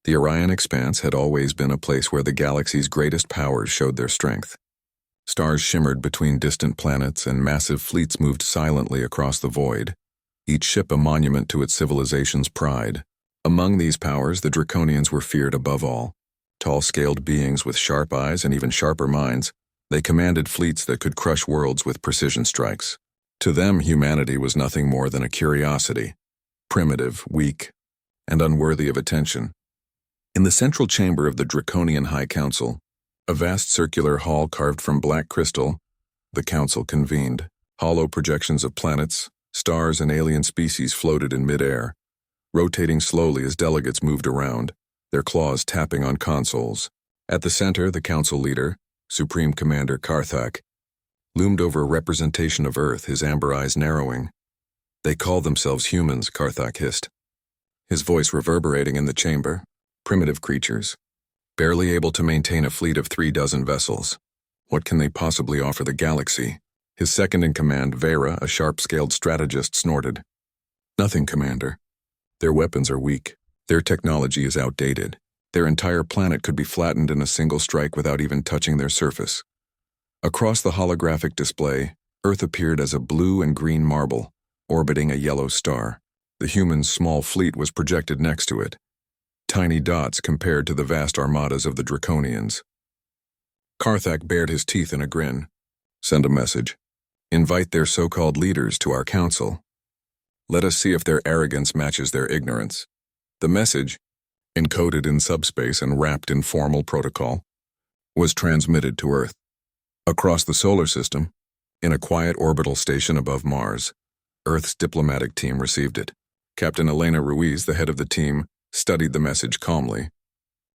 The Orion Expanse had always been a place where the galaxy's greatest powers showed their strength. Stars shimmered between distant planets and massive fleets moved silently across the void, each ship a monument to its civilization's pride. Among these powers, the Draconians were feared above all. Tall-scaled beings with sharp eyes and even sharper minds, they commanded fleets that could crush worlds with precision strikes. To them, humanity was nothing more than a curiosity, primitive, weak, and unworthy of attention. In the central chamber of the Draconian High Council, a vast circular hall carved from black crystal, the council convened. Hollow projections of planets, stars, and alien species floated in midair, rotating slowly as delegates moved around, their claws tapping on consoles. At the center, the council leader, Supreme Commander Karthak, loomed over a representation of Earth, his amber eyes narrowing. "They call themselves humans," Karthak hissed, his voice reverberating in the chamber. "Primitive creatures, barely able to maintain a fleet of 36 vessels. What can they possibly offer the galaxy?" His second-in-command, Lyra, a sharp-scaled strategist, snorted. "Nothing, Commander. Their weapons are weak. Their technology is outdated. Their entire planet could be flattened in a single strike without even touching their surface." Across the holographic display, Earth appeared as a blue and green marble, orbiting a yellow star. The humans' small fleet was projected next to it, tiny dots compared to the vast armadas of the Draconians. Karthak bared his teeth in a grin. "Send a message. Invite their so-called leaders to our council. Let us see if their arrogance matches their ignorance." The message, encoded in subspace and wrapped in formal protocol, was transmitted to Earth. Across the solar system, in a quiet orbital station above Mars, Earth's diplomatic team received it. Captain Elena Ruiz, the head of the team, studied the message calmly.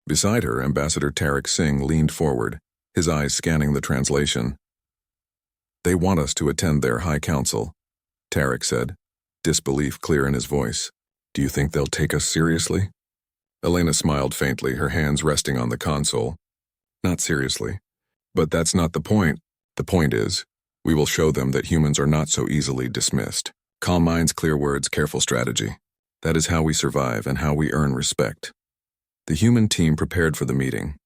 Beside her, Ambassador Tarek Singh leaned forward, his eyes scanning the translation. "They want us to attend their high council," Tarek said, disbelief clear in his voice. "Do you think they'll take us seriously?" Elena smiled faintly, her hands resting on the console. "Not seriously. But that's not the point. The point is, we will show them that humans are not so easily dismissed. Calm minds, clear words, careful strategy. That is how we survive and how we earn respect." The human team prepared for the meeting.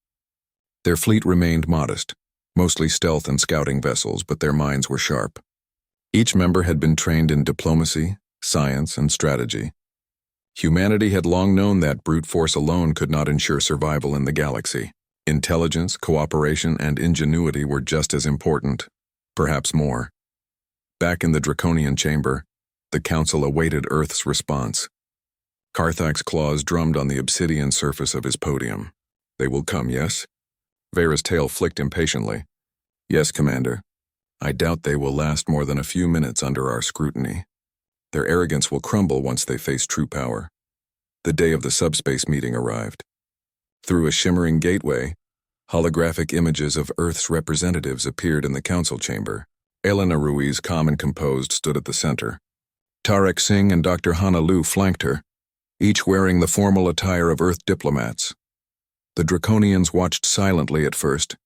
Their fleet remained modest, mostly stealth and scouting vessels, but their minds were sharp. Each member had been trained in diplomacy, science, and strategy. Humanity had long known that brute force alone could not ensure survival in the galaxy. Intelligence, cooperation, and ingenuity were just as important, perhaps more. Back in the Draconian chamber, the council awaited Earth's response. Karthak's claws drummed on the obsidian surface of his podium. "They will come, yes?" Vera's tail flicked impatiently. "Yes, Commander. I doubt they will last more than a few minutes under our scrutiny. Their arrogance will crumble once they face true power." The day of the subspace meeting arrived. Through a shimmering gateway, holographic images of Earth's representatives appeared in the council chamber. Elena Ruiz, calm and composed, stood at the center. Tarek Singh and Dr. Hana Lu flanked her, each wearing the formal attire of Earth diplomats. The Draconians watched silently at first,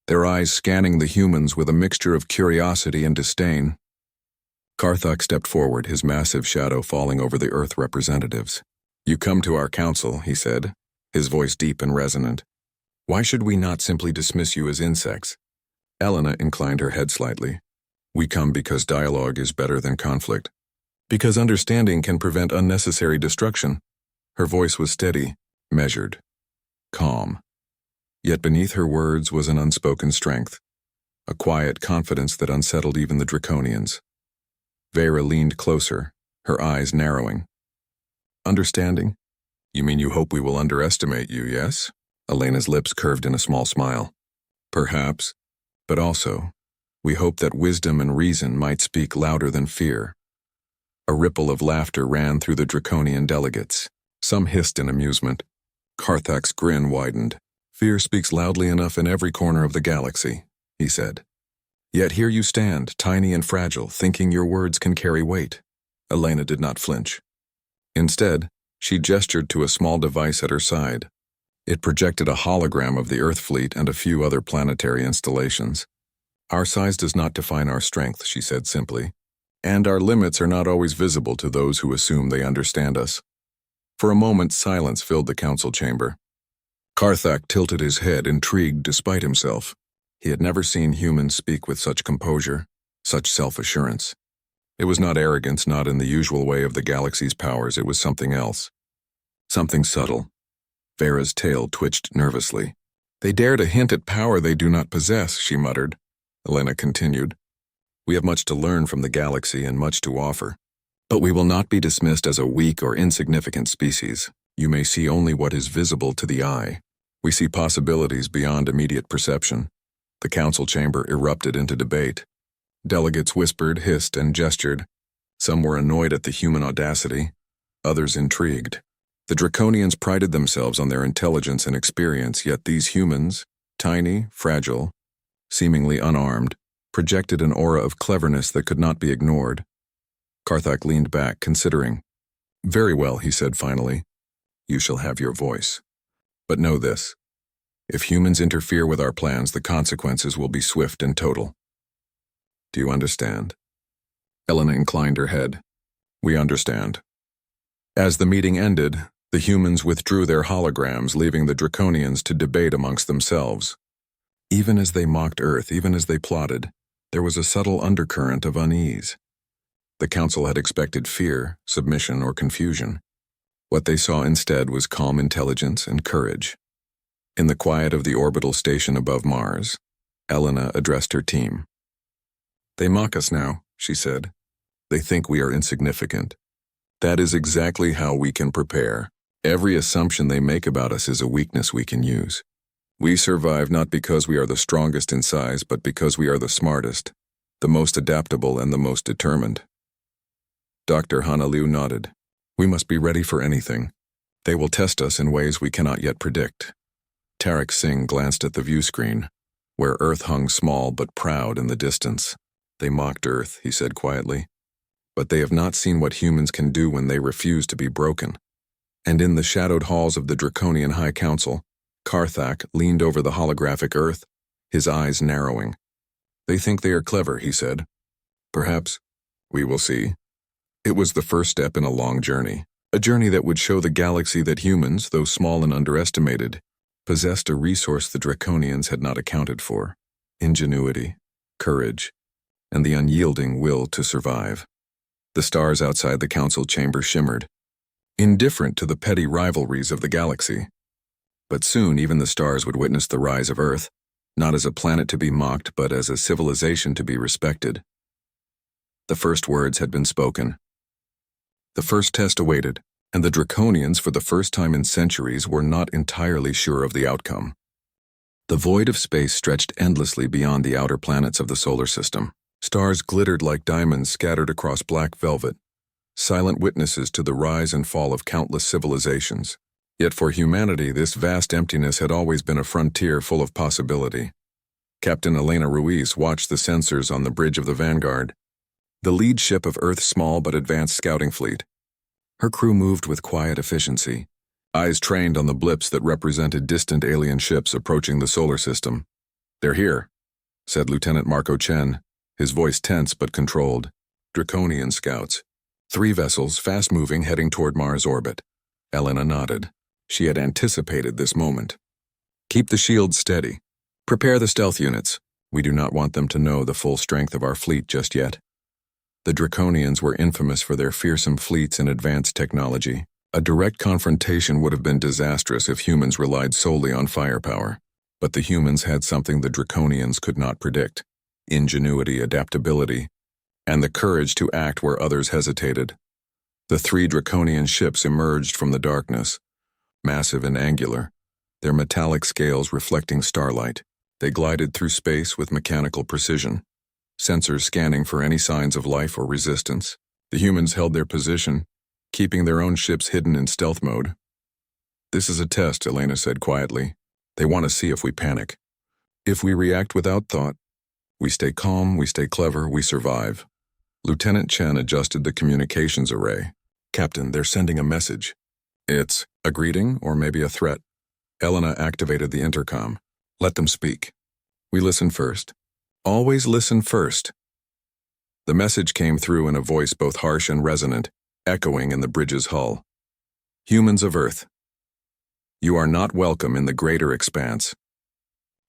their eyes scanning the humans with a mixture of curiosity and disdain. Karthak stepped forward, his massive shadow falling over the Earth representatives. "You come to our council," he said, his voice deep and resonant. "Why should we not simply dismiss you as insects?" Elena inclined her head slightly. "We come because dialogue is better than conflict. Because understanding can prevent unnecessary destruction." Her voice was steady, measured, calm. Yet beneath her words was an unspoken strength, a quiet confidence that unsettled even the Draconians. Vera leaned closer, her eyes narrowing. "Understanding? You mean you hope we will underestimate you, yes?" Elena's lips curved in a small smile. "Perhaps, but also, we hope that wisdom and reason might speak louder than fear." A ripple of laughter ran through the Draconian delegates. Some hissed in amusement. Karthak's grin widened. "Fear speaks loudly enough in every corner of the galaxy," he said. "Yet here you stand, tiny and fragile, thinking your words can carry weight." Elena did not flinch. Instead, she gestured to a small device at her side. It projected a hologram of the Earth fleet and a few other planetary installations. "Our size does not define our strength," she said simply. "And our limits are not always visible to those who assume they understand us." For a moment, silence filled the council chamber. Karthak tilted his head, intrigued despite himself. He had never seen humans speak with such composure, such self-assurance. It was not arrogance, not in the usual way of the galaxy's powers, it was something else. Something subtle. Vera's tail twitched nervously. They dare to hint at power they do not possess, she muttered. Elena continued. We have much to learn from the galaxy and much to offer. But we will not be dismissed as a weak or insignificant species. You may see only what is visible to the eye. We see possibilities beyond immediate perception. The council chamber erupted into debate. Delegates whispered, hissed, and gestured. Some were annoyed at the human audacity, others intrigued. The Draconians prided themselves on their intelligence and experience, yet these humans, tiny, fragile, seemingly unarmed, projected an aura of cleverness that could not be ignored. Karthak leaned back, considering. Very well, he said finally. You shall have your voice. But know this. If humans interfere with our plans, the consequences will be swift and total. Do you understand? Elena inclined her head. We understand. As the meeting ended, the humans withdrew their holograms, leaving the Draconians to debate amongst themselves. Even as they mocked Earth, even as they plotted, there was a subtle undercurrent of unease. The council had expected fear, submission, or confusion. What they saw instead was calm intelligence and courage. In the quiet of the orbital station above Mars, Elena addressed her team. They mock us now, she said. They think we are insignificant. That is exactly how we can prepare. Every assumption they make about us is a weakness we can use. We survive not because we are the strongest in size, but because we are the smartest, the most adaptable, and the most determined. Dr. Hanaliu nodded. We must be ready for anything. They will test us in ways we cannot yet predict. Tarek Singh glanced at the view screen, where Earth hung small but proud in the distance. They mocked Earth, he said quietly. But they have not seen what humans can do when they refuse to be broken. And in the shadowed halls of the Draconian High Council, Karthak leaned over the holographic Earth, his eyes narrowing. They think they are clever, he said. Perhaps. We will see. It was the first step in a long journey, a journey that would show the galaxy that humans, though small and underestimated, possessed a resource the Draconians had not accounted for: ingenuity, courage, and the unyielding will to survive. The stars outside the council chamber shimmered, indifferent to the petty rivalries of the galaxy. But soon even the stars would witness the rise of Earth, not as a planet to be mocked, but as a civilization to be respected. The first words had been spoken. The first test awaited, and the Draconians, for the first time in centuries, were not entirely sure of the outcome. The void of space stretched endlessly beyond the outer planets of the solar system. Stars glittered like diamonds scattered across black velvet, silent witnesses to the rise and fall of countless civilizations. Yet for humanity, this vast emptiness had always been a frontier full of possibility. Captain Elena Ruiz watched the sensors on the bridge of the Vanguard, the lead ship of Earth's small but advanced scouting fleet. Her crew moved with quiet efficiency, eyes trained on the blips that represented distant alien ships approaching the solar system. They're here, said Lieutenant Marco Chen, his voice tense but controlled. Draconian scouts. 3 vessels, fast-moving, heading toward Mars orbit. Elena nodded. She had anticipated this moment. Keep the shields steady. Prepare the stealth units. We do not want them to know the full strength of our fleet just yet. The Draconians were infamous for their fearsome fleets and advanced technology. A direct confrontation would have been disastrous if humans relied solely on firepower. But the humans had something the Draconians could not predict: ingenuity, adaptability, and the courage to act where others hesitated. The 3 Draconian ships emerged from the darkness, massive and angular, their metallic scales reflecting starlight. They glided through space with mechanical precision, sensors scanning for any signs of life or resistance. The humans held their position, keeping their own ships hidden in stealth mode. This is a test, Elena said quietly. They want to see if we panic. If we react without thought, we stay calm, we stay clever, we survive. Lieutenant Chen adjusted the communications array. Captain, they're sending a message. It's a greeting or maybe a threat. Elena activated the intercom. Let them speak. We listen first. Always listen first. The message came through in a voice both harsh and resonant, echoing in the bridge's hull. Humans of Earth. You are not welcome in the greater expanse.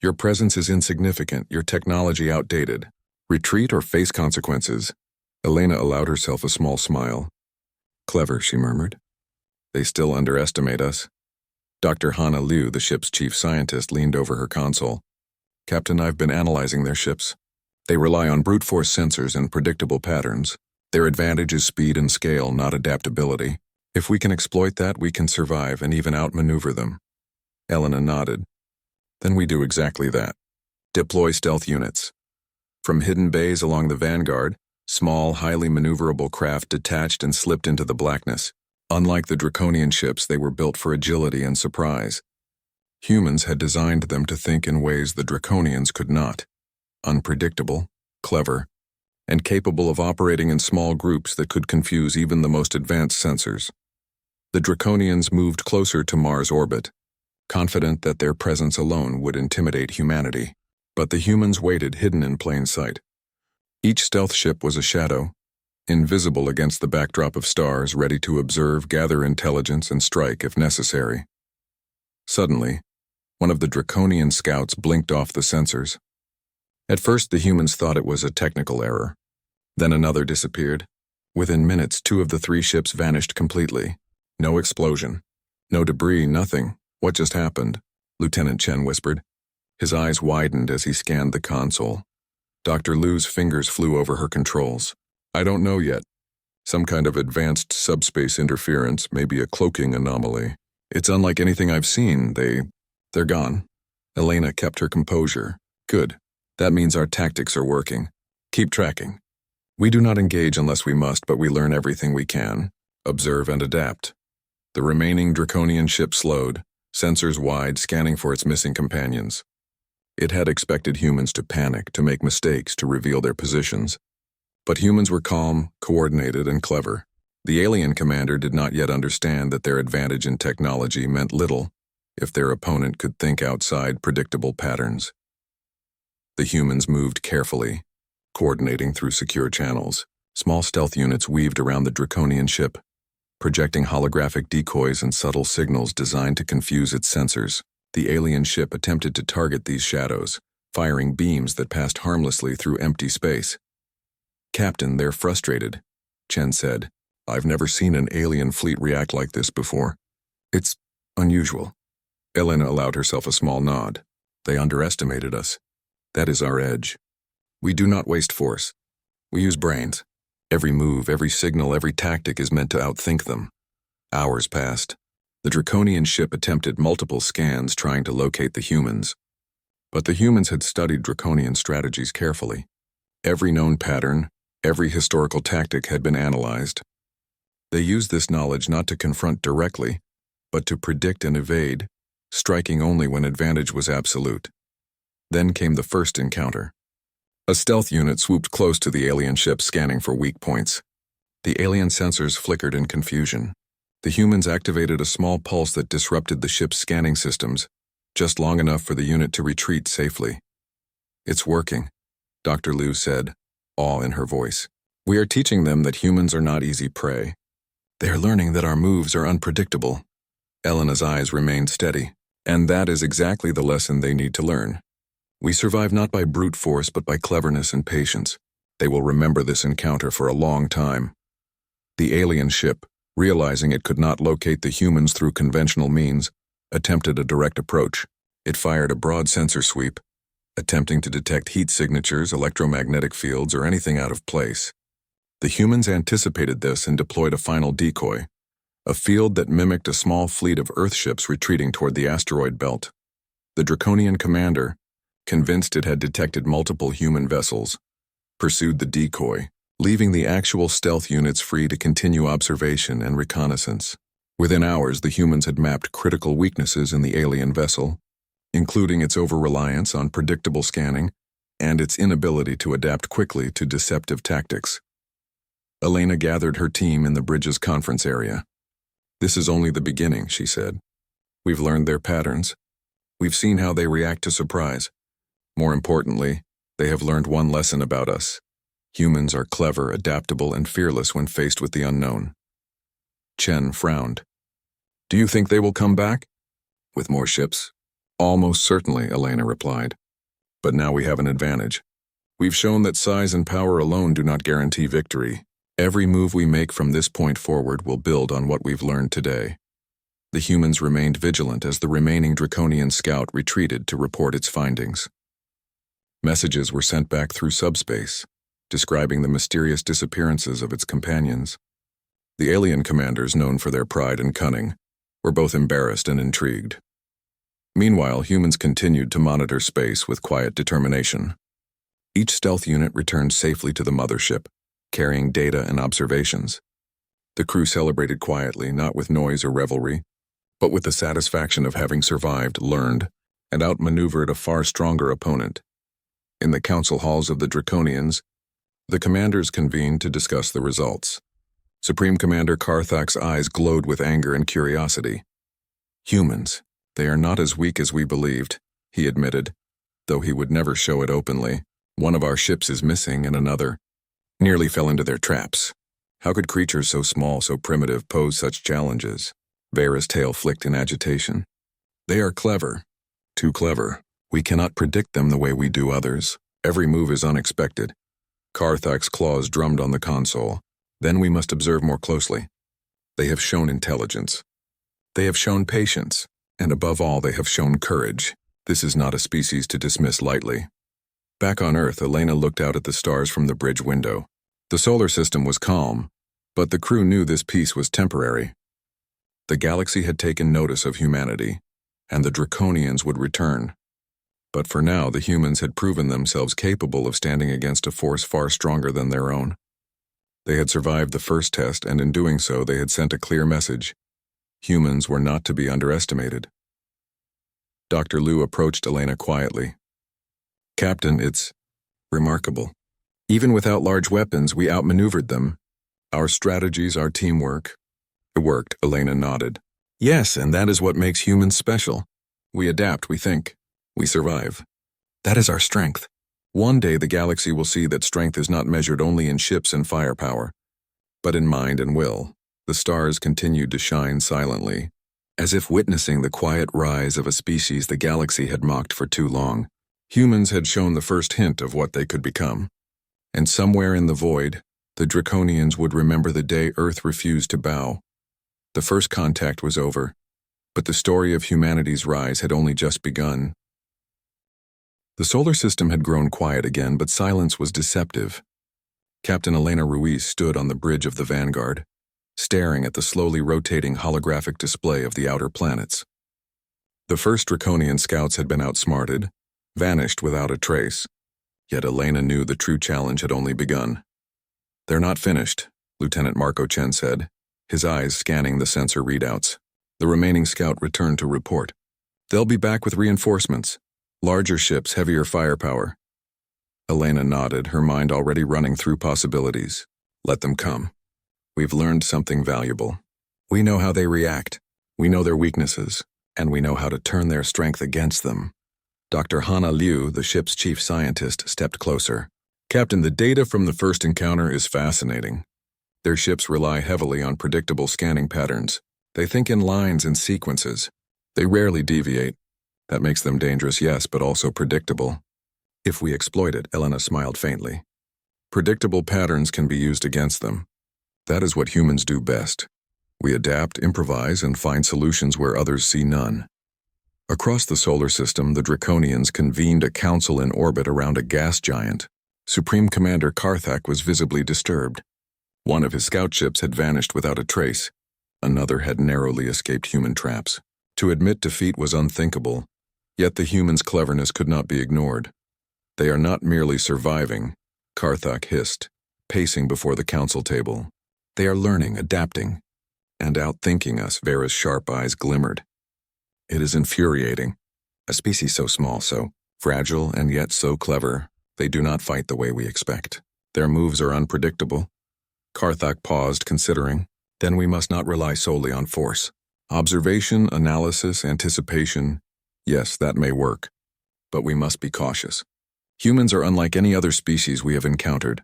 Your presence is insignificant, your technology outdated. Retreat or face consequences. Elena allowed herself a small smile. Clever, she murmured. They still underestimate us. Dr. Hana Liu, the ship's chief scientist, leaned over her console. Captain, I've been analyzing their ships. They rely on brute force sensors and predictable patterns. Their advantage is speed and scale, not adaptability. If we can exploit that, we can survive and even outmaneuver them. Elena nodded. Then we do exactly that. Deploy stealth units. From hidden bays along the vanguard, small, highly maneuverable craft detached and slipped into the blackness. Unlike the Draconian ships, they were built for agility and surprise. Humans had designed them to think in ways the Draconians could not. Unpredictable, clever, and capable of operating in small groups that could confuse even the most advanced sensors. The Draconians moved closer to Mars' orbit, confident that their presence alone would intimidate humanity. But the humans waited, hidden in plain sight. Each stealth ship was a shadow, invisible against the backdrop of stars, ready to observe, gather intelligence, and strike if necessary. Suddenly, one of the Draconian scouts blinked off the sensors. At first, the humans thought it was a technical error. Then another disappeared. Within minutes, 2 of the 3 ships vanished completely. No explosion. No debris, nothing. What just happened? Lieutenant Chen whispered. His eyes widened as he scanned the console. Dr. Liu's fingers flew over her controls. I don't know yet. Some kind of advanced subspace interference, maybe a cloaking anomaly. It's unlike anything I've seen. They're gone. Elena kept her composure. Good. That means our tactics are working. Keep tracking. We do not engage unless we must, but we learn everything we can. Observe and adapt. The remaining Draconian ship slowed, sensors wide, scanning for its missing companions. It had expected humans to panic, to make mistakes, to reveal their positions. But humans were calm, coordinated, and clever. The alien commander did not yet understand that their advantage in technology meant little if their opponent could think outside predictable patterns. The humans moved carefully, coordinating through secure channels. Small stealth units weaved around the Draconian ship, projecting holographic decoys and subtle signals designed to confuse its sensors. The alien ship attempted to target these shadows, firing beams that passed harmlessly through empty space. Captain, they're frustrated, Chen said. I've never seen an alien fleet react like this before. It's unusual. Elena allowed herself a small nod. They underestimated us. That is our edge. We do not waste force. We use brains. Every move, every signal, every tactic is meant to outthink them. Hours passed. The Draconian ship attempted multiple scans trying to locate the humans. But the humans had studied Draconian strategies carefully. Every known pattern, every historical tactic had been analyzed. They used this knowledge not to confront directly, but to predict and evade, striking only when advantage was absolute. Then came the first encounter. A stealth unit swooped close to the alien ship, scanning for weak points. The alien sensors flickered in confusion. The humans activated a small pulse that disrupted the ship's scanning systems, just long enough for the unit to retreat safely. It's working, Dr. Liu said, awe in her voice. We are teaching them that humans are not easy prey. They are learning that our moves are unpredictable. Elena's eyes remained steady, and that is exactly the lesson they need to learn. We survive not by brute force, but by cleverness and patience. They will remember this encounter for a long time. The alien ship, realizing it could not locate the humans through conventional means, attempted a direct approach. It fired a broad sensor sweep, attempting to detect heat signatures, electromagnetic fields, or anything out of place. The humans anticipated this and deployed a final decoy, a field that mimicked a small fleet of Earthships retreating toward the asteroid belt. The Draconian commander, convinced it had detected multiple human vessels, pursued the decoy, leaving the actual stealth units free to continue observation and reconnaissance. Within hours, the humans had mapped critical weaknesses in the alien vessel, including its over-reliance on predictable scanning and its inability to adapt quickly to deceptive tactics. Elena gathered her team in the bridge's conference area. This is only the beginning, she said. We've learned their patterns. We've seen how they react to surprise. More importantly, they have learned one lesson about us. Humans are clever, adaptable, and fearless when faced with the unknown. Chen frowned. Do you think they will come back? With more ships? Almost certainly, Elena replied. But now we have an advantage. We've shown that size and power alone do not guarantee victory. Every move we make from this point forward will build on what we've learned today. The humans remained vigilant as the remaining Draconian scout retreated to report its findings. Messages were sent back through subspace, describing the mysterious disappearances of its companions. The alien commanders, known for their pride and cunning, were both embarrassed and intrigued. Meanwhile, humans continued to monitor space with quiet determination. Each stealth unit returned safely to the mothership, carrying data and observations. The crew celebrated quietly, not with noise or revelry, but with the satisfaction of having survived, learned, and outmaneuvered a far stronger opponent. In the council halls of the Draconians, the commanders convened to discuss the results. Supreme Commander Karthak's eyes glowed with anger and curiosity. Humans, they are not as weak as we believed, he admitted, though he would never show it openly. One of our ships is missing and another nearly fell into their traps. How could creatures so small, so primitive, pose such challenges? Vera's tail flicked in agitation. They are clever. Too clever. We cannot predict them the way we do others. Every move is unexpected. Karthak's claws drummed on the console. Then we must observe more closely. They have shown intelligence. They have shown patience. And above all, they have shown courage. This is not a species to dismiss lightly. Back on Earth, Elena looked out at the stars from the bridge window. The solar system was calm, but the crew knew this peace was temporary. The galaxy had taken notice of humanity, and the Draconians would return. But for now, the humans had proven themselves capable of standing against a force far stronger than their own. They had survived the first test, and in doing so, they had sent a clear message. Humans were not to be underestimated. Dr. Liu approached Elena quietly. Captain, it's remarkable. Even without large weapons, we outmaneuvered them. Our strategies, our teamwork. It worked, Elena nodded. Yes, and that is what makes humans special. We adapt, we think. We survive. That is our strength. One day the galaxy will see that strength is not measured only in ships and firepower, but in mind and will. The stars continued to shine silently, as if witnessing the quiet rise of a species the galaxy had mocked for too long. Humans had shown the first hint of what they could become. And somewhere in the void, the Draconians would remember the day Earth refused to bow. The first contact was over, but the story of humanity's rise had only just begun. The solar system had grown quiet again, but silence was deceptive. Captain Elena Ruiz stood on the bridge of the Vanguard, staring at the slowly rotating holographic display of the outer planets. The first Draconian scouts had been outsmarted, vanished without a trace, yet Elena knew the true challenge had only begun. They're not finished, Lieutenant Marco Chen said, his eyes scanning the sensor readouts. The remaining scout returned to report. They'll be back with reinforcements, larger ships, heavier firepower. Elena nodded, her mind already running through possibilities. Let them come. We've learned something valuable. We know how they react, we know their weaknesses, and we know how to turn their strength against them. Dr. Hana Liu, the ship's chief scientist, stepped closer. Captain, the data from the first encounter is fascinating. Their ships rely heavily on predictable scanning patterns. They think in lines and sequences. They rarely deviate. That makes them dangerous, yes, but also predictable. If we exploit it, Elena smiled faintly. Predictable patterns can be used against them. That is what humans do best. We adapt, improvise, and find solutions where others see none. Across the solar system, the Draconians convened a council in orbit around a gas giant. Supreme Commander Karthak was visibly disturbed. One of his scout ships had vanished without a trace. Another had narrowly escaped human traps. To admit defeat was unthinkable, yet the humans' cleverness could not be ignored. They are not merely surviving, Karthak hissed, pacing before the council table. They are learning, adapting, and outthinking us. Vera's sharp eyes glimmered. It is infuriating. A species so small, so fragile, and yet so clever, they do not fight the way we expect. Their moves are unpredictable. Karthak paused, considering. Then we must not rely solely on force. Observation, analysis, anticipation, yes, that may work. But we must be cautious. Humans are unlike any other species we have encountered.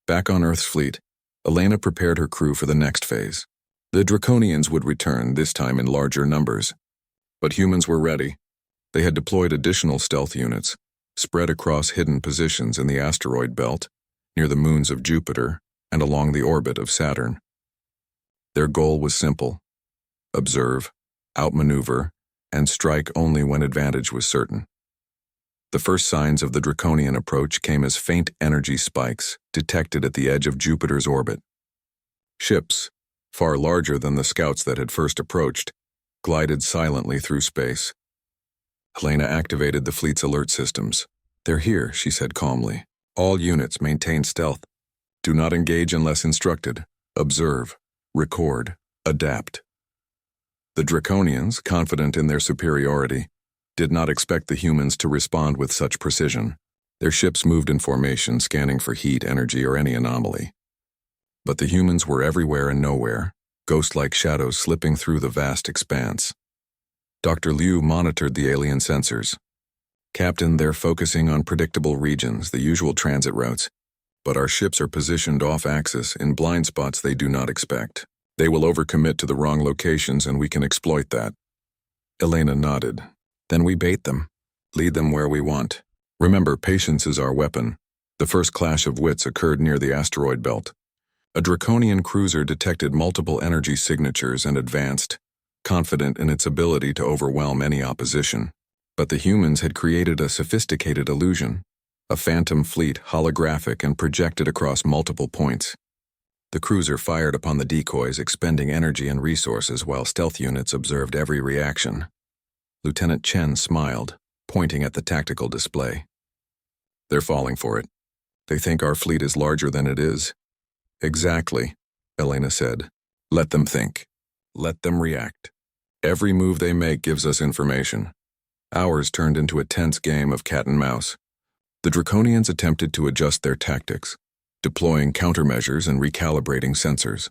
Back on Earth's fleet, Elena prepared her crew for the next phase. The Draconians would return, this time in larger numbers. But humans were ready. They had deployed additional stealth units, spread across hidden positions in the asteroid belt, near the moons of Jupiter, and along the orbit of Saturn. Their goal was simple: observe, outmaneuver, and strike only when advantage was certain. The first signs of the Draconian approach came as faint energy spikes detected at the edge of Jupiter's orbit. Ships, far larger than the scouts that had first approached, glided silently through space. Helena activated the fleet's alert systems. "They're here," she said calmly. "All units maintain stealth. Do not engage unless instructed. Observe, record, adapt." The Draconians, confident in their superiority, did not expect the humans to respond with such precision. Their ships moved in formation, scanning for heat, energy, or any anomaly. But the humans were everywhere and nowhere, ghost-like shadows slipping through the vast expanse. Dr. Liu monitored the alien sensors. "Captain, they're focusing on predictable regions, the usual transit routes. But our ships are positioned off-axis in blind spots they do not expect. They will overcommit to the wrong locations and we can exploit that." Elena nodded. "Then we bait them. Lead them where we want. Remember, patience is our weapon." The first clash of wits occurred near the asteroid belt. A Draconian cruiser detected multiple energy signatures and advanced, confident in its ability to overwhelm any opposition. But the humans had created a sophisticated illusion, a phantom fleet, holographic and projected across multiple points. The cruiser fired upon the decoys, expending energy and resources while stealth units observed every reaction. Lieutenant Chen smiled, pointing at the tactical display. "They're falling for it. They think our fleet is larger than it is." "Exactly," Elena said. "Let them think. Let them react. Every move they make gives us information." Ours turned into a tense game of cat and mouse. The Draconians attempted to adjust their tactics, deploying countermeasures and recalibrating sensors.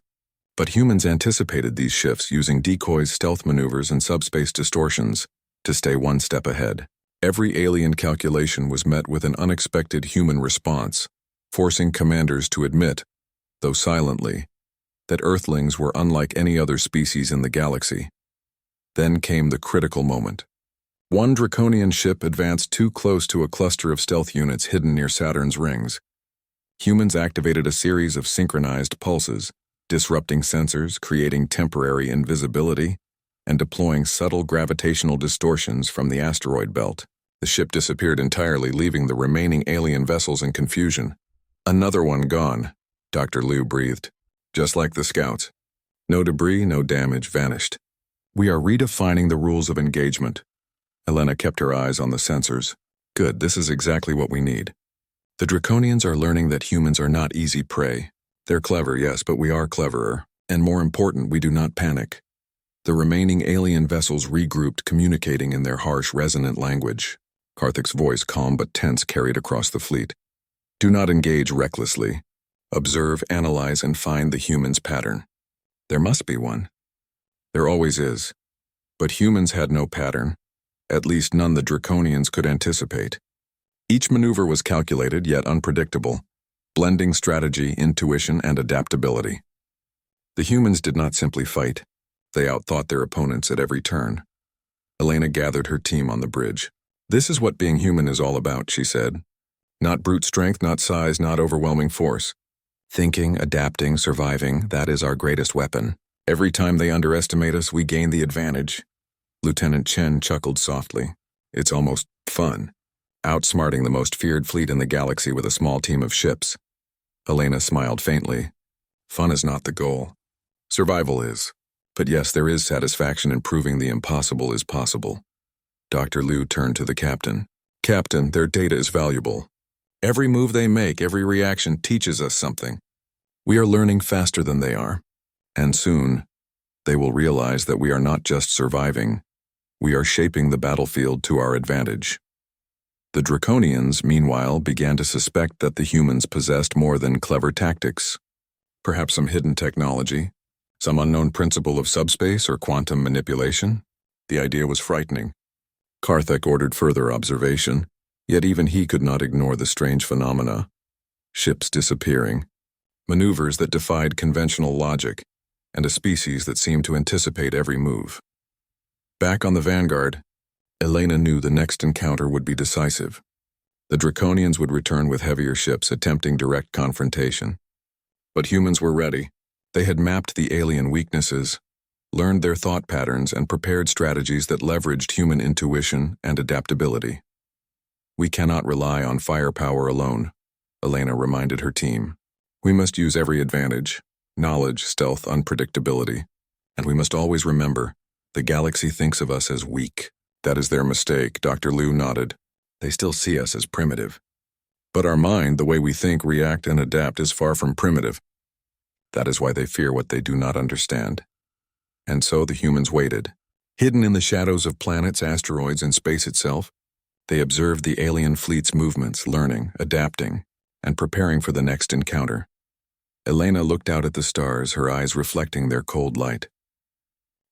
But humans anticipated these shifts, using decoys, stealth maneuvers, and subspace distortions to stay one step ahead. Every alien calculation was met with an unexpected human response, forcing commanders to admit, though silently, that Earthlings were unlike any other species in the galaxy. Then came the critical moment. One Draconian ship advanced too close to a cluster of stealth units hidden near Saturn's rings. Humans activated a series of synchronized pulses, disrupting sensors, creating temporary invisibility, and deploying subtle gravitational distortions from the asteroid belt. The ship disappeared entirely, leaving the remaining alien vessels in confusion. "Another one gone," Dr. Liu breathed. "Just like the scouts. No debris, no damage, vanished. We are redefining the rules of engagement." Helena kept her eyes on the sensors. "Good, this is exactly what we need. The Draconians are learning that humans are not easy prey. They're clever, yes, but we are cleverer. And more important, we do not panic." The remaining alien vessels regrouped, communicating in their harsh, resonant language. Karthik's voice, calm but tense, carried across the fleet. "Do not engage recklessly. Observe, analyze, and find the human's pattern. There must be one. There always is. But humans had no pattern. At least none the Draconians could anticipate. Each maneuver was calculated yet unpredictable, blending strategy, intuition, and adaptability. The humans did not simply fight. They outthought their opponents at every turn. Elena gathered her team on the bridge. "This is what being human is all about," she said. "Not brute strength, not size, not overwhelming force. Thinking, adapting, surviving, that is our greatest weapon. Every time they underestimate us, we gain the advantage." Lieutenant Chen chuckled softly. "It's almost fun, outsmarting the most feared fleet in the galaxy with a small team of ships." Elena smiled faintly. "Fun is not the goal. Survival is. But yes, there is satisfaction in proving the impossible is possible." Dr. Liu turned to the captain. "Captain, their data is valuable. Every move they make, every reaction teaches us something. We are learning faster than they are. And soon, they will realize that we are not just surviving. We are shaping the battlefield to our advantage." The Draconians, meanwhile, began to suspect that the humans possessed more than clever tactics. Perhaps some hidden technology, some unknown principle of subspace or quantum manipulation. The idea was frightening. Karthik ordered further observation, yet even he could not ignore the strange phenomena. Ships disappearing, maneuvers that defied conventional logic, and a species that seemed to anticipate every move. Back on the Vanguard, Elena knew the next encounter would be decisive. The Draconians would return with heavier ships attempting direct confrontation. But humans were ready. They had mapped the alien weaknesses, learned their thought patterns, and prepared strategies that leveraged human intuition and adaptability. "We cannot rely on firepower alone," Elena reminded her team. "We must use every advantage: knowledge, stealth, unpredictability. And we must always remember, the galaxy thinks of us as weak." "That is their mistake," Dr. Liu nodded. "They still see us as primitive. But our mind, the way we think, react, and adapt, is far from primitive. That is why they fear what they do not understand." And so the humans waited. Hidden in the shadows of planets, asteroids, and space itself, they observed the alien fleet's movements, learning, adapting, and preparing for the next encounter. Elena looked out at the stars, her eyes reflecting their cold light.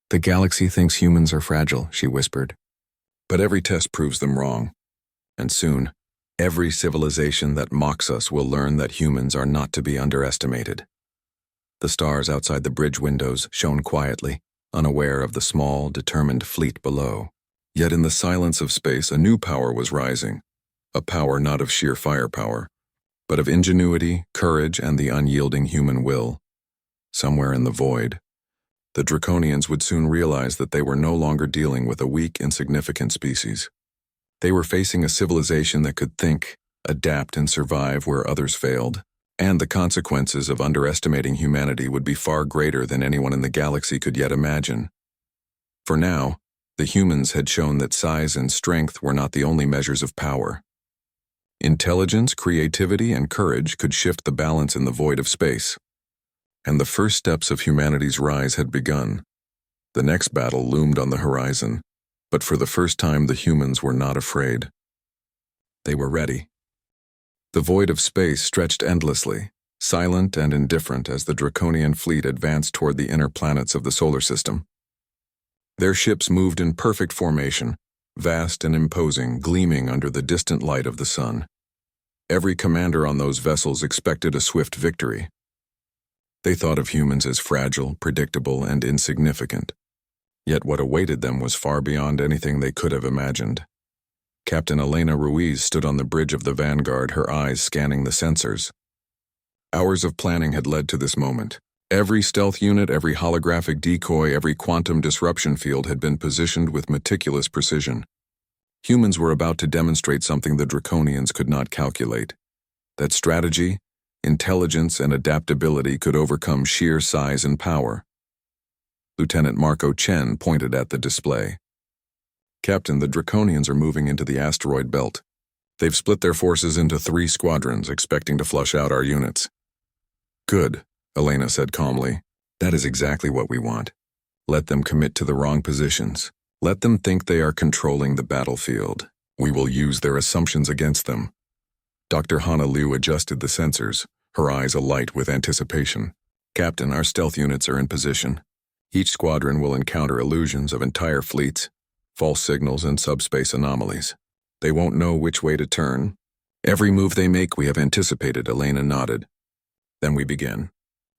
"The galaxy thinks humans are fragile," she whispered. "But every test proves them wrong. And soon, every civilization that mocks us will learn that humans are not to be underestimated." The stars outside the bridge windows shone quietly, unaware of the small, determined fleet below. Yet in the silence of space, a new power was rising. A power not of sheer firepower, but of ingenuity, courage, and the unyielding human will. Somewhere in the void, the Draconians would soon realize that they were no longer dealing with a weak, insignificant species. They were facing a civilization that could think, adapt, and survive where others failed. And the consequences of underestimating humanity would be far greater than anyone in the galaxy could yet imagine. For now, the humans had shown that size and strength were not the only measures of power. Intelligence, creativity, and courage could shift the balance in the void of space. And the first steps of humanity's rise had begun. The next battle loomed on the horizon, but for the first time the humans were not afraid. They were ready. The void of space stretched endlessly, silent and indifferent as the Draconian fleet advanced toward the inner planets of the solar system. Their ships moved in perfect formation, vast and imposing, gleaming under the distant light of the sun. Every commander on those vessels expected a swift victory. They thought of humans as fragile, predictable, and insignificant. Yet what awaited them was far beyond anything they could have imagined. Captain Elena Ruiz stood on the bridge of the Vanguard, her eyes scanning the sensors. Hours of planning had led to this moment. Every stealth unit, every holographic decoy, every quantum disruption field had been positioned with meticulous precision. Humans were about to demonstrate something the Draconians could not calculate: that strategy, intelligence, and adaptability could overcome sheer size and power. Lieutenant Marco Chen pointed at the display. "Captain, the Draconians are moving into the asteroid belt. They've split their forces into 3 squadrons, expecting to flush out our units." "Good," Elena said calmly. "That is exactly what we want. Let them commit to the wrong positions. Let them think they are controlling the battlefield. We will use their assumptions against them." Dr. Hana Liu adjusted the sensors, her eyes alight with anticipation. "Captain, our stealth units are in position. Each squadron will encounter illusions of entire fleets, false signals, and subspace anomalies. They won't know which way to turn. Every move they make we have anticipated," Elena nodded. "Then we begin.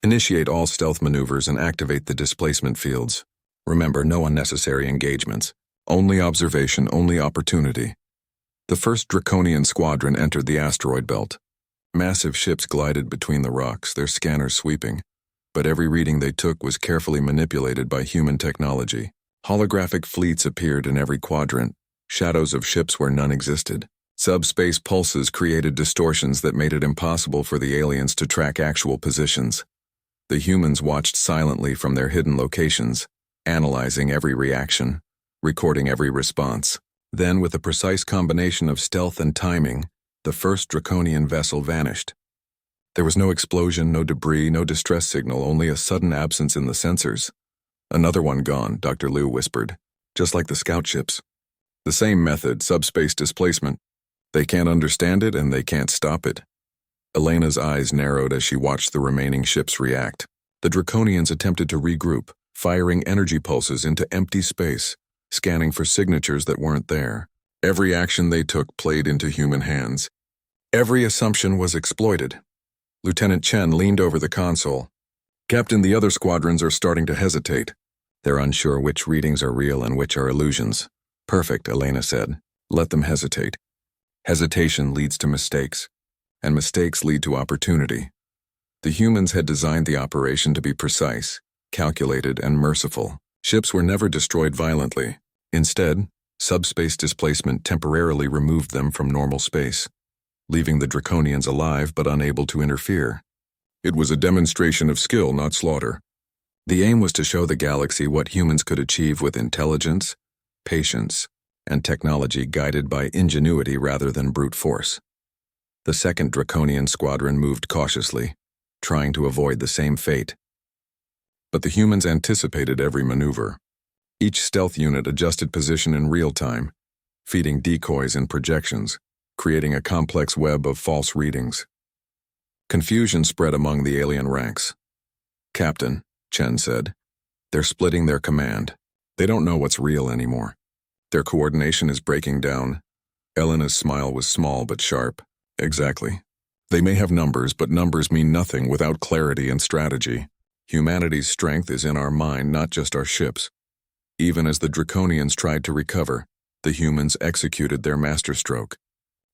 Initiate all stealth maneuvers and activate the displacement fields. Remember, no unnecessary engagements. Only observation, only opportunity." The first Draconian squadron entered the asteroid belt. Massive ships glided between the rocks, their scanners sweeping. But every reading they took was carefully manipulated by human technology. Holographic fleets appeared in every quadrant, shadows of ships where none existed. Subspace pulses created distortions that made it impossible for the aliens to track actual positions. The humans watched silently from their hidden locations, analyzing every reaction, recording every response. Then, with a precise combination of stealth and timing, the first Draconian vessel vanished. There was no explosion, no debris, no distress signal, only a sudden absence in the sensors. "Another one gone," Dr. Liu whispered. "Just like the scout ships. The same method, subspace displacement. They can't understand it and they can't stop it." Elena's eyes narrowed as she watched the remaining ships react. The Draconians attempted to regroup, firing energy pulses into empty space, scanning for signatures that weren't there. Every action they took played into human hands. Every assumption was exploited. Lieutenant Chen leaned over the console. "Captain, the other squadrons are starting to hesitate. They're unsure which readings are real and which are illusions. Perfect, Elena said. Let them hesitate. Hesitation leads to mistakes, and mistakes lead to opportunity. The humans had designed the operation to be precise, calculated, and merciful. Ships were never destroyed violently. Instead, subspace displacement temporarily removed them from normal space, leaving the Draconians alive but unable to interfere. It was a demonstration of skill, not slaughter. The aim was to show the galaxy what humans could achieve with intelligence, patience, and technology guided by ingenuity rather than brute force. The second Draconian squadron moved cautiously, trying to avoid the same fate. But the humans anticipated every maneuver. Each stealth unit adjusted position in real time, feeding decoys and projections, creating a complex web of false readings. Confusion spread among the alien ranks. "Captain," Chen said, "they're splitting their command. They don't know what's real anymore. Their coordination is breaking down." Elena's smile was small but sharp. "Exactly. They may have numbers, but numbers mean nothing without clarity and strategy. Humanity's strength is in our mind, not just our ships." Even as the Draconians tried to recover, the humans executed their masterstroke.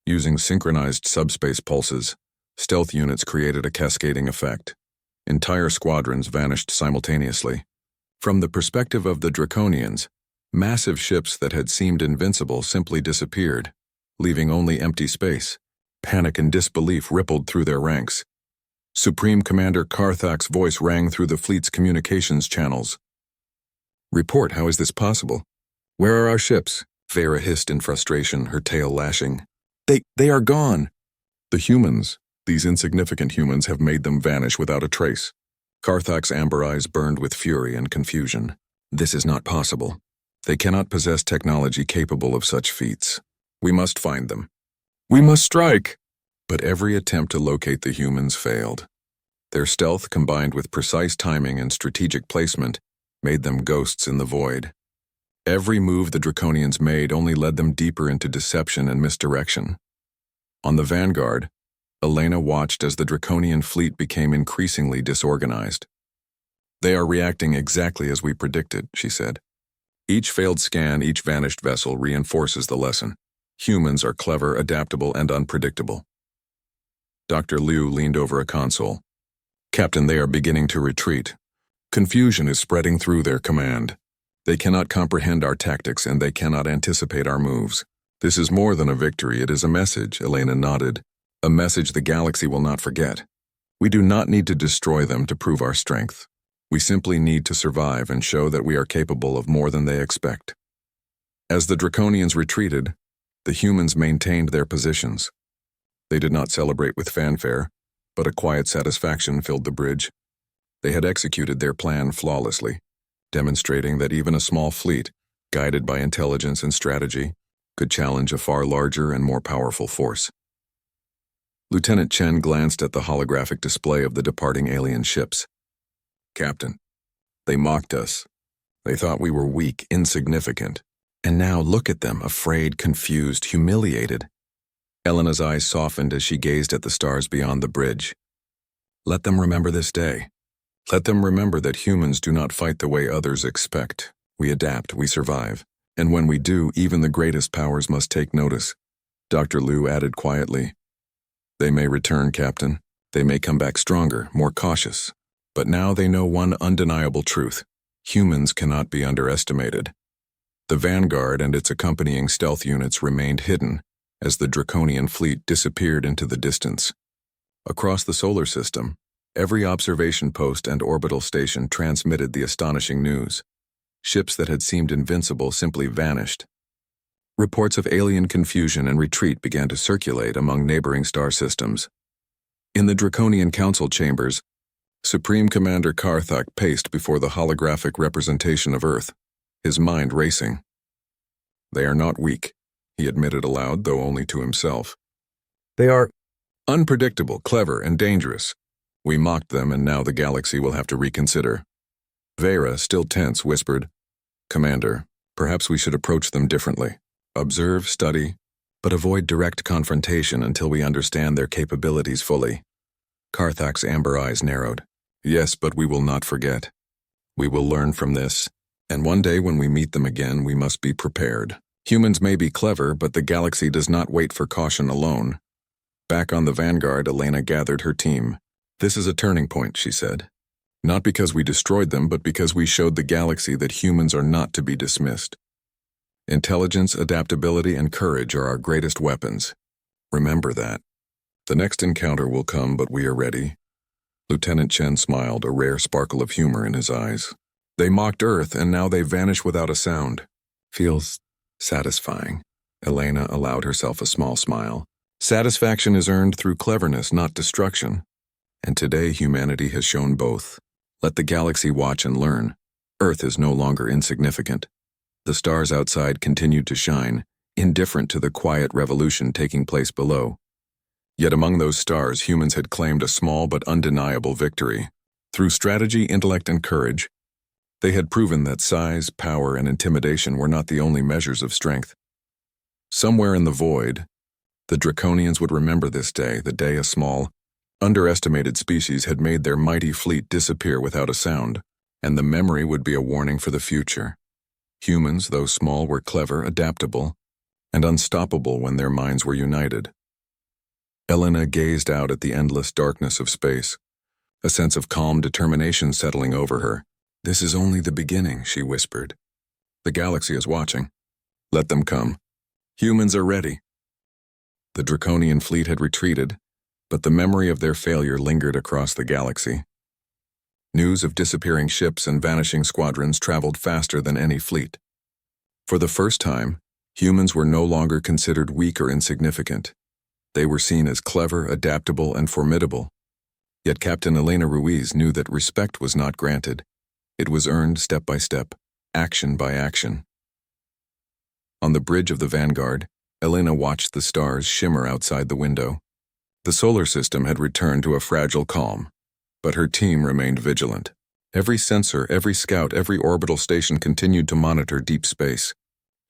Using synchronized subspace pulses, stealth units created a cascading effect. Entire squadrons vanished simultaneously. From the perspective of the Draconians, massive ships that had seemed invincible simply disappeared, leaving only empty space. Panic and disbelief rippled through their ranks. Supreme Commander Karthak's voice rang through the fleet's communications channels. "Report, how is this possible? Where are our ships?" Vera hissed in frustration, her tail lashing. They are gone." "The humans, these insignificant humans, have made them vanish without a trace." Karthak's amber eyes burned with fury and confusion. "This is not possible. They cannot possess technology capable of such feats. We must find them. We must strike!" But every attempt to locate the humans failed. Their stealth, combined with precise timing and strategic placement, made them ghosts in the void. Every move the Draconians made only led them deeper into deception and misdirection. On the vanguard, Elena watched as the Draconian fleet became increasingly disorganized. "They are reacting exactly as we predicted," she said. "Each failed scan, each vanished vessel reinforces the lesson. Humans are clever, adaptable, and unpredictable." Dr. Liu leaned over a console. "Captain, they are beginning to retreat. Confusion is spreading through their command. They cannot comprehend our tactics and they cannot anticipate our moves. This is more than a victory, it is a message," Elena nodded. "A message the galaxy will not forget. We do not need to destroy them to prove our strength. We simply need to survive and show that we are capable of more than they expect." As the Draconians retreated, the humans maintained their positions. They did not celebrate with fanfare, but a quiet satisfaction filled the bridge. They had executed their plan flawlessly, demonstrating that even a small fleet, guided by intelligence and strategy, could challenge a far larger and more powerful force. Lieutenant Chen glanced at the holographic display of the departing alien ships. "Captain, they mocked us. They thought we were weak, insignificant. And now look at them, afraid, confused, humiliated." Elena's eyes softened as she gazed at the stars beyond the bridge. "Let them remember this day. Let them remember that humans do not fight the way others expect. We adapt, we survive. And when we do, even the greatest powers must take notice." Dr. Liu added quietly, "They may return, Captain. They may come back stronger, more cautious. But now they know one undeniable truth. Humans cannot be underestimated." The Vanguard and its accompanying stealth units remained hidden as the Draconian fleet disappeared into the distance. Across the solar system, every observation post and orbital station transmitted the astonishing news. Ships that had seemed invincible simply vanished. Reports of alien confusion and retreat began to circulate among neighboring star systems. In the Draconian Council chambers, Supreme Commander Karthak paced before the holographic representation of Earth, his mind racing. "They are not weak," he admitted aloud, though only to himself. "They are unpredictable, clever, and dangerous. We mocked them, and now the galaxy will have to reconsider." Vera, still tense, whispered, "Commander, perhaps we should approach them differently. Observe, study, but avoid direct confrontation until we understand their capabilities fully." Karthak's amber eyes narrowed. "Yes, but we will not forget. We will learn from this, And one day when we meet them again, we must be prepared. Humans may be clever, but the galaxy does not wait for caution alone. Back on the Vanguard, Elena gathered her team. This is a turning point, she said. Not because we destroyed them, but because we showed the galaxy that humans are not to be dismissed. Intelligence, adaptability, and courage are our greatest weapons. Remember that. The next encounter will come, but we are ready. Lieutenant Chen smiled, a rare sparkle of humor in his eyes. They mocked Earth, and now they vanish without a sound. Feels satisfying. Elena allowed herself a small smile. Satisfaction is earned through cleverness, not destruction. And today humanity has shown both. Let the galaxy watch and learn. Earth is no longer insignificant. The stars outside continued to shine, indifferent to the quiet revolution taking place below. Yet among those stars, humans had claimed a small but undeniable victory. Through strategy, intellect, and courage, they had proven that size, power, and intimidation were not the only measures of strength. Somewhere in the void, the Draconians would remember this day, the day a small, underestimated species had made their mighty fleet disappear without a sound, and the memory would be a warning for the future. Humans, though small, were clever, adaptable, and unstoppable when their minds were united. Elena gazed out at the endless darkness of space, a sense of calm determination settling over her. This is only the beginning, she whispered. The galaxy is watching. Let them come. Humans are ready. The Draconian fleet had retreated, but the memory of their failure lingered across the galaxy. News of disappearing ships and vanishing squadrons traveled faster than any fleet. For the first time, humans were no longer considered weak or insignificant. They were seen as clever, adaptable, and formidable. Yet Captain Elena Ruiz knew that respect was not granted. It was earned step by step, action by action. On the bridge of the Vanguard, Elena watched the stars shimmer outside the window. The solar system had returned to a fragile calm, but her team remained vigilant. Every sensor, every scout, every orbital station continued to monitor deep space.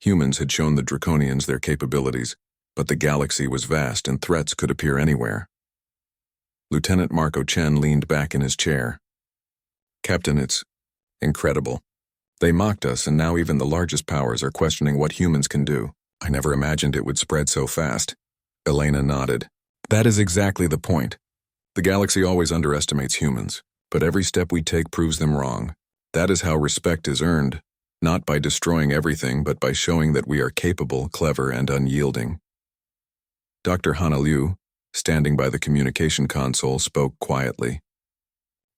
Humans had shown the Draconians their capabilities, but the galaxy was vast and threats could appear anywhere. Lieutenant Marco Chen leaned back in his chair. Captain, it's incredible. They mocked us, and now even the largest powers are questioning what humans can do. I never imagined it would spread so fast. Elena nodded. That is exactly the point. The galaxy always underestimates humans, but every step we take proves them wrong. That is how respect is earned, not by destroying everything, but by showing that we are capable, clever, and unyielding. Dr. Hana Liu, standing by the communication console, spoke quietly.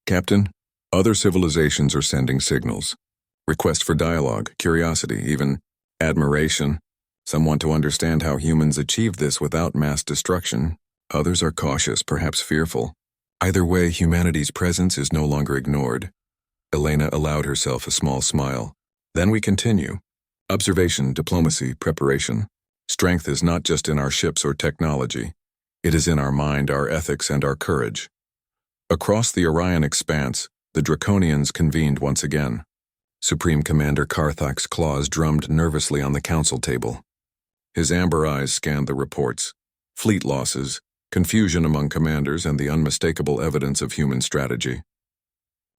Captain, other civilizations are sending signals. Request for dialogue, curiosity, even admiration. Some want to understand how humans achieved this without mass destruction. Others are cautious, perhaps fearful. Either way, humanity's presence is no longer ignored. Elena allowed herself a small smile. Then we continue. Observation, diplomacy, preparation. Strength is not just in our ships or technology. It is in our mind, our ethics, and our courage. Across the Orion expanse, the Draconians convened once again. Supreme Commander Karthak's claws drummed nervously on the council table. His amber eyes scanned the reports. Fleet losses, confusion among commanders, and the unmistakable evidence of human strategy.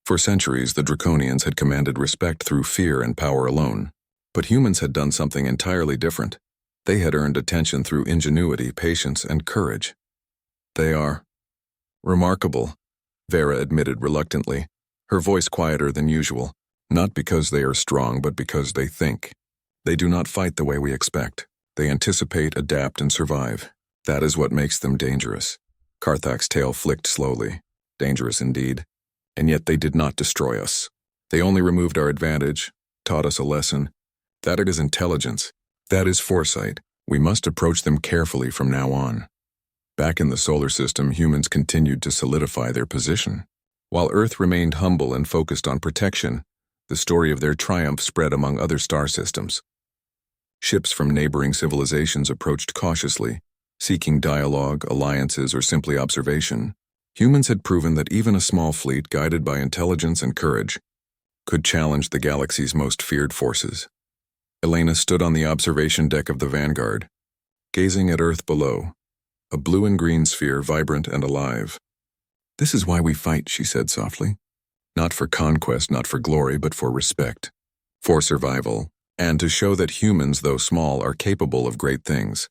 For centuries, the Draconians had commanded respect through fear and power alone. But humans had done something entirely different. They had earned attention through ingenuity, patience, and courage. They are remarkable, Vera admitted reluctantly, her voice quieter than usual. Not because they are strong, but because they think. They do not fight the way we expect. They anticipate, adapt, and survive. That is what makes them dangerous. Karthak's tail flicked slowly. Dangerous indeed. And yet they did not destroy us. They only removed our advantage, taught us a lesson. That it is intelligence. That is foresight. We must approach them carefully from now on. Back in the solar system, humans continued to solidify their position. While Earth remained humble and focused on protection, the story of their triumph spread among other star systems. Ships from neighboring civilizations approached cautiously, seeking dialogue, alliances, or simply observation. Humans had proven that even a small fleet, guided by intelligence and courage, could challenge the galaxy's most feared forces. Elena stood on the observation deck of the Vanguard, gazing at Earth below, a blue and green sphere vibrant and alive. This is why we fight, she said softly. Not for conquest, not for glory, but for respect. for survival, and to show that humans, though small, are capable of great things.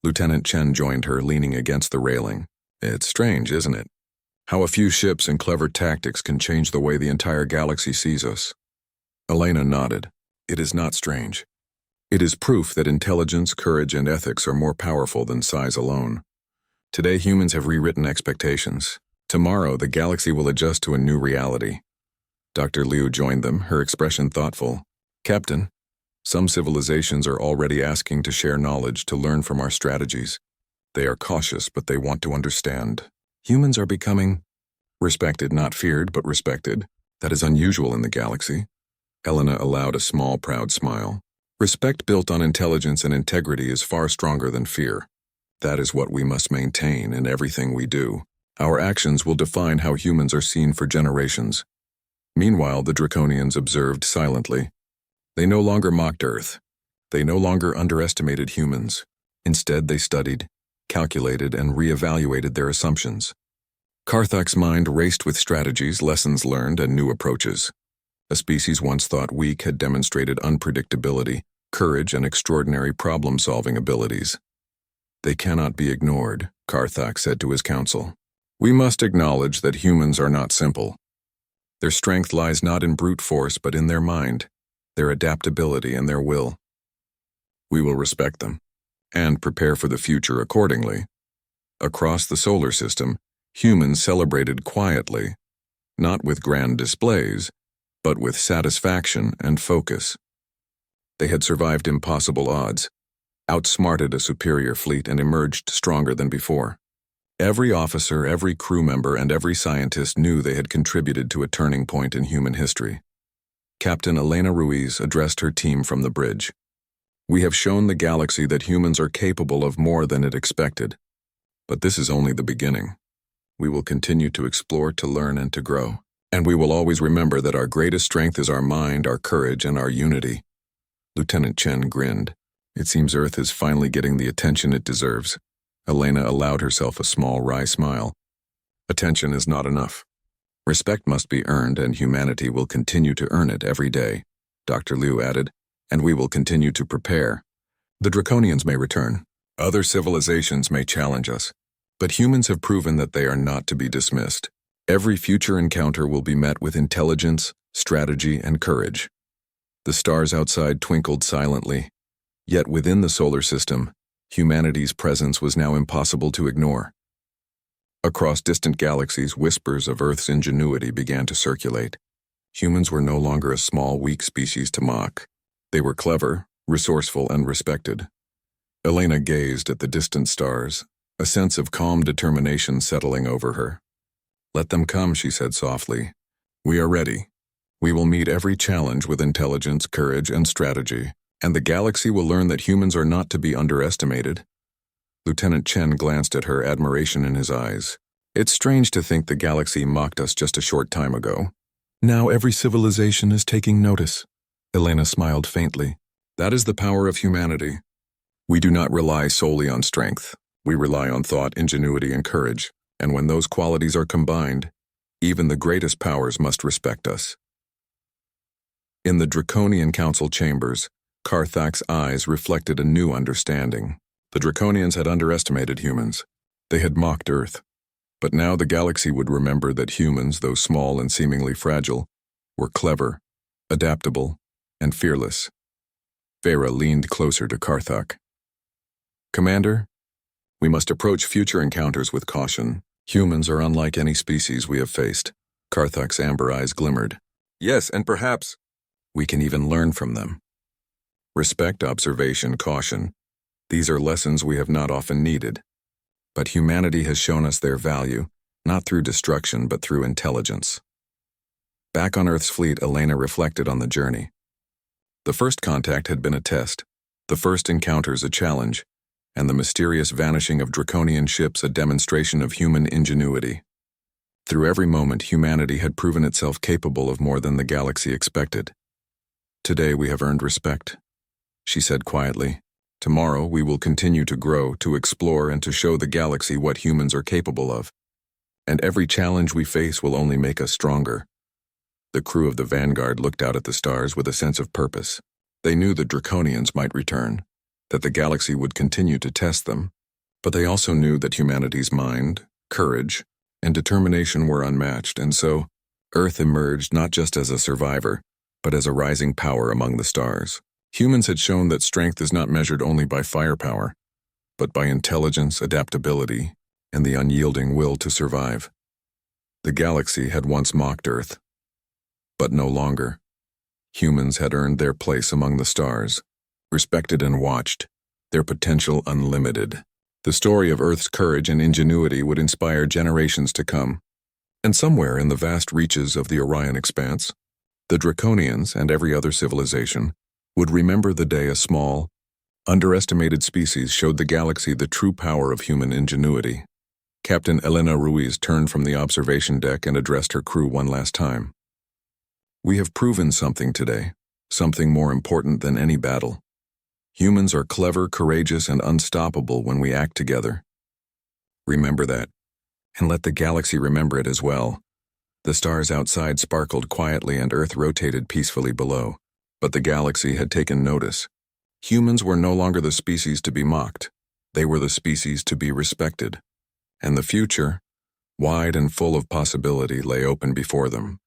Lieutenant Chen joined her, leaning against the railing. It's strange, isn't it? How a few ships and clever tactics can change the way the entire galaxy sees us. Elena nodded. It is not strange. It is proof that intelligence, courage, and ethics are more powerful than size alone. Today, humans have rewritten expectations. Tomorrow, the galaxy will adjust to a new reality. Dr. Liu joined them, her expression thoughtful. Captain, some civilizations are already asking to share knowledge, to learn from our strategies. They are cautious, but they want to understand. Humans are becoming respected, not feared, but respected. That is unusual in the galaxy. Elena allowed a small, proud smile. Respect built on intelligence and integrity is far stronger than fear. That is what we must maintain in everything we do. Our actions will define how humans are seen for generations. Meanwhile, the Draconians observed silently. They no longer mocked Earth. They no longer underestimated humans. Instead, they studied, calculated, and re-evaluated their assumptions. Karthak's mind raced with strategies, lessons learned, and new approaches. A species once thought weak had demonstrated unpredictability, courage, and extraordinary problem-solving abilities. They cannot be ignored, Karthak said to his council. We must acknowledge that humans are not simple. Their strength lies not in brute force, but in their mind, their adaptability, and their will. We will respect them, and prepare for the future accordingly. Across the solar system, humans celebrated quietly, not with grand displays, but with satisfaction and focus. They had survived impossible odds, outsmarted a superior fleet, and emerged stronger than before. Every officer, every crew member, and every scientist knew they had contributed to a turning point in human history. Captain Elena Ruiz addressed her team from the bridge. We have shown the galaxy that humans are capable of more than it expected. But this is only the beginning. We will continue to explore, to learn, and to grow. And we will always remember that our greatest strength is our mind, our courage, and our unity. Lieutenant Chen grinned. It seems Earth is finally getting the attention it deserves. Elena allowed herself a small, wry smile. Attention is not enough. Respect must be earned, and humanity will continue to earn it every day, Dr. Liu added, and we will continue to prepare. The Draconians may return. Other civilizations may challenge us. But humans have proven that they are not to be dismissed. Every future encounter will be met with intelligence, strategy, and courage. The stars outside twinkled silently. Yet within the solar system, humanity's presence was now impossible to ignore. Across distant galaxies, whispers of Earth's ingenuity began to circulate. Humans were no longer a small, weak species to mock. They were clever, resourceful, and respected. Elena gazed at the distant stars, a sense of calm determination settling over her. Let them come, she said softly. We are ready. We will meet every challenge with intelligence, courage, and strategy, and the galaxy will learn that humans are not to be underestimated. Lieutenant Chen glanced at her, admiration in his eyes. It's strange to think the galaxy mocked us just a short time ago. Now every civilization is taking notice. Elena smiled faintly. That is the power of humanity. We do not rely solely on strength. We rely on thought, ingenuity, and courage, and when those qualities are combined, even the greatest powers must respect us. In the Draconian Council chambers, Karthak's eyes reflected a new understanding. The Draconians had underestimated humans. They had mocked Earth. But now the galaxy would remember that humans, though small and seemingly fragile, were clever, adaptable, and fearless. Vera leaned closer to Karthak. Commander, we must approach future encounters with caution. Humans are unlike any species we have faced. Karthak's amber eyes glimmered. Yes, and perhaps we can even learn from them. Respect, observation, caution. These are lessons we have not often needed. But humanity has shown us their value, not through destruction, but through intelligence. Back on Earth's fleet, Elena reflected on the journey. The first contact had been a test, the first encounters a challenge, and the mysterious vanishing of Draconian ships a demonstration of human ingenuity. Through every moment, humanity had proven itself capable of more than the galaxy expected. Today we have earned respect, she said quietly. Tomorrow we will continue to grow, to explore, and to show the galaxy what humans are capable of. And every challenge we face will only make us stronger. The crew of the Vanguard looked out at the stars with a sense of purpose. They knew the Draconians might return, that the galaxy would continue to test them, but they also knew that humanity's mind, courage, and determination were unmatched, and so Earth emerged not just as a survivor, but as a rising power among the stars. Humans had shown that strength is not measured only by firepower, but by intelligence, adaptability, and the unyielding will to survive. The galaxy had once mocked Earth, but no longer. Humans had earned their place among the stars, respected and watched, their potential unlimited. The story of Earth's courage and ingenuity would inspire generations to come. And somewhere in the vast reaches of the Orion expanse, the Draconians and every other civilization would remember the day a small, underestimated species showed the galaxy the true power of human ingenuity. Captain Elena Ruiz turned from the observation deck and addressed her crew one last time. We have proven something today, something more important than any battle. Humans are clever, courageous, and unstoppable when we act together. Remember that, and let the galaxy remember it as well. The stars outside sparkled quietly and Earth rotated peacefully below, but the galaxy had taken notice. Humans were no longer the species to be mocked. They were the species to be respected. And the future, wide and full of possibility, lay open before them.